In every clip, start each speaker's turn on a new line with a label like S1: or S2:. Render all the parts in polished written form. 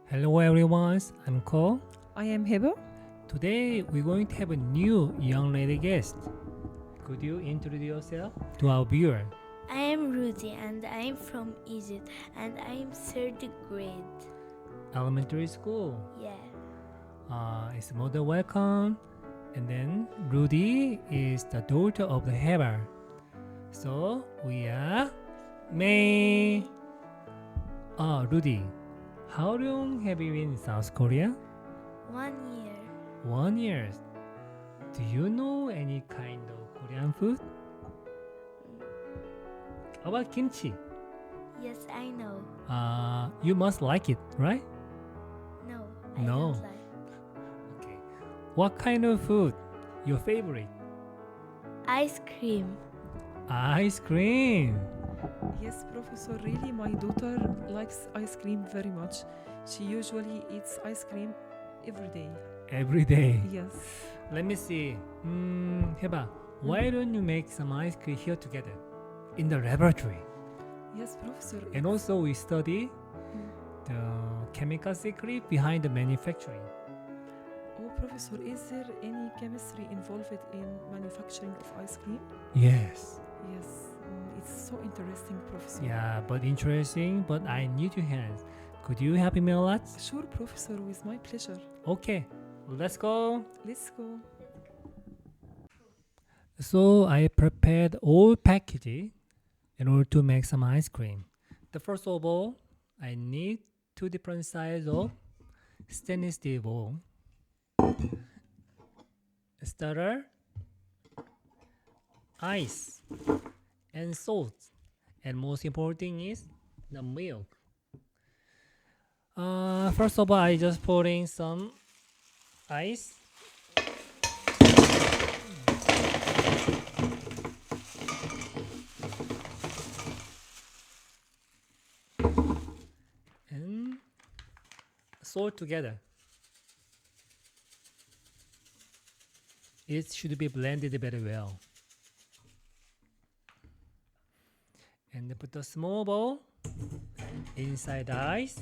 S1: Hello everyone, I'm Cole.
S2: I am Heba.
S1: Today we're going to have a new young lady guest. Could you introduce yourself to our viewer?
S3: I am Rudy and I am from Egypt and I am third grade.
S1: Elementary school.
S3: Yeah.
S1: It's mother welcome. And then Rudy is the daughter of the Heba. So we are May. Rudy, how long have you been in South Korea?
S3: 1 year.
S1: 1 year. Do you know any kind of Korean food? How about kimchi?
S3: Yes, I know.
S1: You must like it, right?
S3: No, I
S1: No.
S3: don't like.
S1: Okay. What kind of food? Your favorite?
S3: Ice cream.
S1: Ice cream.
S2: Yes, Professor, really, my daughter likes ice cream very much. She usually eats ice cream every day.
S1: Every day.
S2: Yes.
S1: Let me see. Heba, why don't you make some ice cream here together in the laboratory?
S2: Yes, Professor.
S1: And also we study the chemical secret behind the manufacturing.
S2: Oh, Professor, is there any chemistry involved in manufacturing of ice cream?
S1: Yes.
S2: Yes. It's so interesting, Professor.
S1: Yeah, but interesting. But I need your hands. Could you help me a lot?
S2: Sure, Professor, with my pleasure.
S1: Okay, let's go.
S2: Let's go.
S1: So I prepared all packaging in order to make some ice cream. The first of all, I need two different sizes of stainless steel bowl, starter, ice, and salt. And most important thing is the milk. First of all, I just put in some ice. And salt together. It should be blended very well. And put the small bowl inside the ice.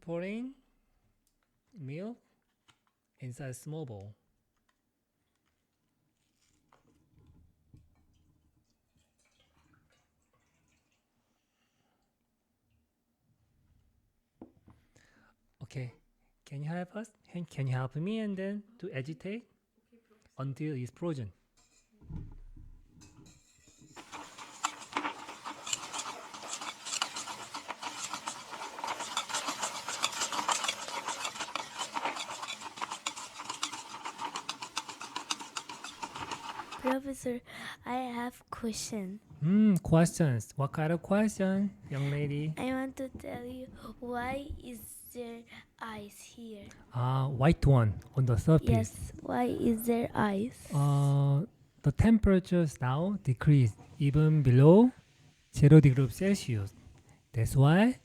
S1: Pouring milk inside small bowl. Okay, can you help us? Can you help me and then to agitate until it's frozen?
S3: Professor, I have question.
S1: Questions. What kind of question, young lady?
S3: I want to tell you why is there ice here?
S1: White one on the surface.
S3: Yes, why is there ice?
S1: The temperatures now decrease even below 0 degrees Celsius. That's why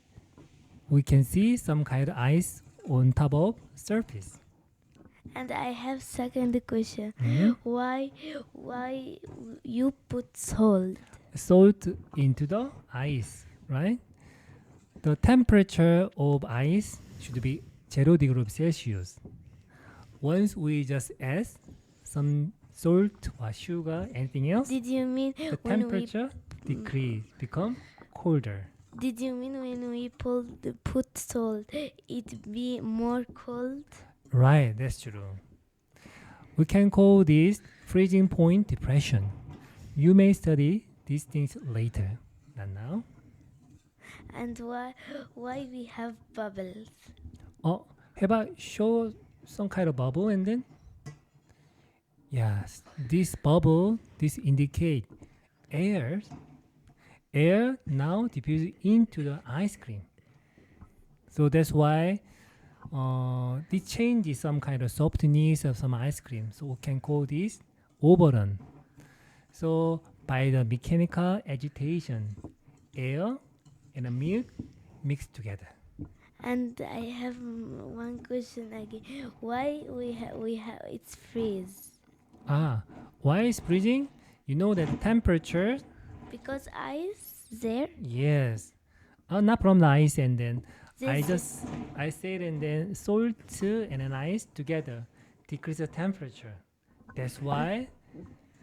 S1: we can see some kind of ice on top of surface.
S3: And I have second question. Why you put salt?
S1: Salt into the ice, right? The temperature of ice should be 0 degrees Celsius. Once we just add some salt or sugar, anything else,
S3: Did you mean
S1: the
S3: when
S1: temperature decrease, become colder.
S3: Did you mean when we put salt, it be more cold?
S1: Right, that's true. We can call this freezing point depression. You may study these things later, not now.
S3: And why we have bubbles?
S1: Oh, how about show some kind of bubble and then? Yes, this bubble, this indicate air. Air now diffuses into the ice cream. So that's why this changes some kind of softness of some ice cream. So we can call this overrun. So by the mechanical agitation, air and the milk mix together.
S3: And I have one question again. Why we have it's freeze?
S1: Why is freezing? You know that temperature
S3: Because ice there.
S1: Yes. Not from the ice, and then
S3: This
S1: I said, and then salt and an ice together decrease the temperature. That's why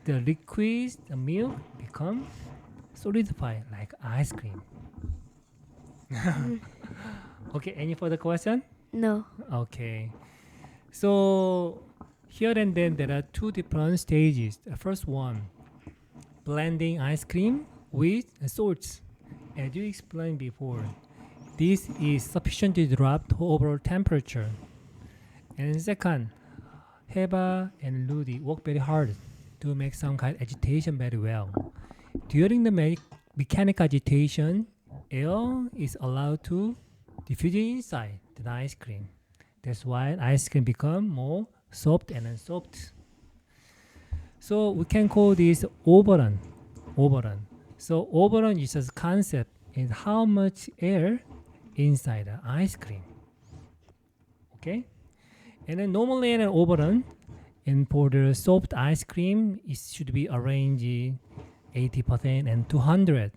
S1: the liquid, the milk, become solidified like ice cream. Okay, any further question?
S3: no.
S1: Okay. So here and then there are two different stages. The first one, blending ice cream with salts. As you explained before, this is sufficient to drop the overall temperature. And second, Heba and Ludi work very hard to make some kind of agitation very well. During the mechanical agitation, air is allowed to diffuse inside the ice cream. That's why ice cream become more soft and soft. So we can call this overrun. Overrun. So overrun is just concept in how much air inside the ice cream. Okay? And then normally an overrun, and for the soft ice cream, it should be arranged 80% and 200.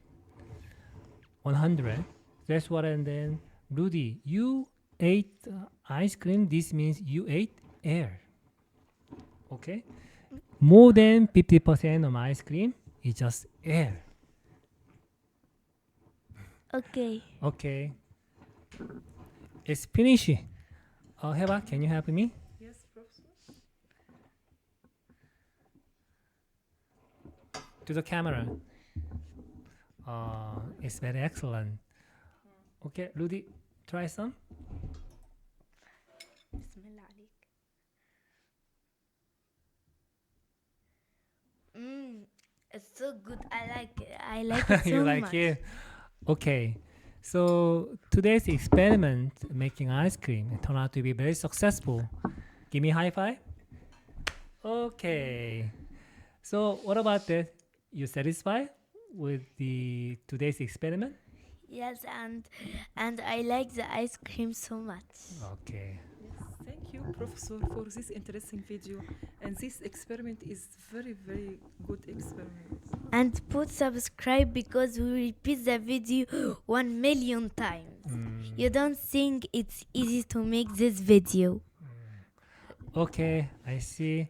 S1: 100. That's what. And then Rudy, you ate ice cream. This means you ate air. Okay? More than 50% of ice cream is just air.
S3: Okay.
S1: Okay. It's finished. Heba, can you help me?
S2: Yes, Professor.
S1: To the camera. It's very excellent. Okay, Rudy, try some.
S3: Bismillah عليك. It's so good. I like it. I like it so
S1: You like
S3: much.
S1: it? Okay. So today's experiment making ice cream turned out to be very successful. Give me a high five. Okay. So what about that? You satisfied with the today's experiment?
S3: Yes, and I like the ice cream so much.
S1: Okay.
S2: Yes, thank you, Professor, for this interesting video. And this experiment is very, very good experiment.
S3: And put subscribe because we repeat the video 1 million times. You don't think it's easy to make this video?
S1: Okay, I see.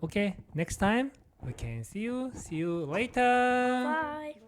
S1: Okay, next time we can see you. See you later.
S3: Bye.